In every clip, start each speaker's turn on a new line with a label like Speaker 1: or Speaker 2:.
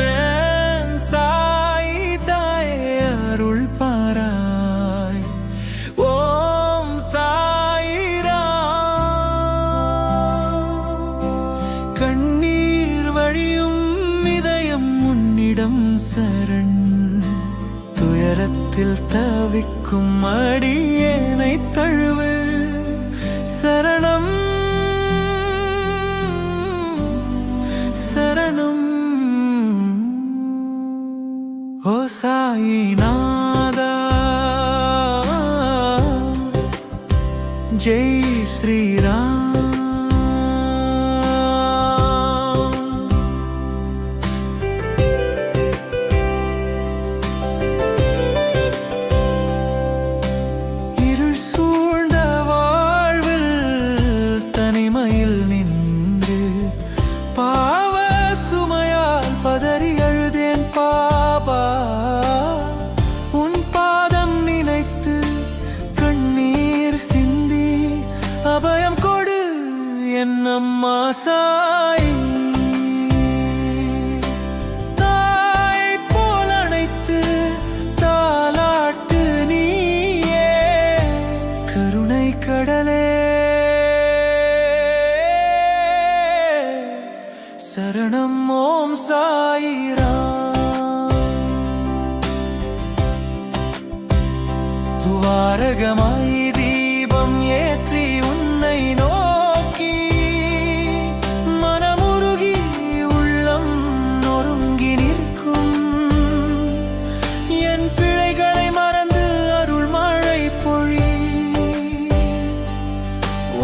Speaker 1: ஏன் சாய்தாய் அருள் பாராய் ஓம் சாய்ராம். கண்ணீர் வழியும் இதயம் உன்னிடம் சரண். துயரத்தில் தவிக்கும் அடியேனை தழுவு சரணம் சரணம். ஓ சாயிநாதா ஜெய் ஸ்ரீராம். பாவ சுமையால் பதறி அழுதேன் பாபா. உன் பாதம் நினைத்து கண்ணீர் சிந்தி அபயம் கொடு என் அம்மா சாய். தாய் போல் அணைத்து தாலாட்டு நீயே கருணை கடலே. சரணம் ஓம் சாயிராம். துவாரகமாய் தீபம் ஏற்றி உன்னை நோக்கி மனமுருகி உள்ளம் நொறுங்கி நிற்கும் என் பிழைகளை மறந்து அருள் மழை பொழி.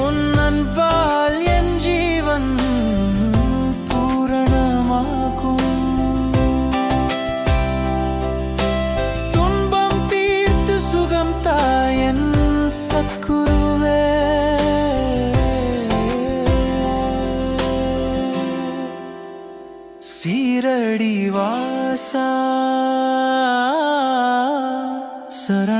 Speaker 1: உன் அன்பால் என் ஜீவன் துன்பம் தீர்த்து சுகம் தாயன் சத்குருவே. சீரடி வாசா சரணம்.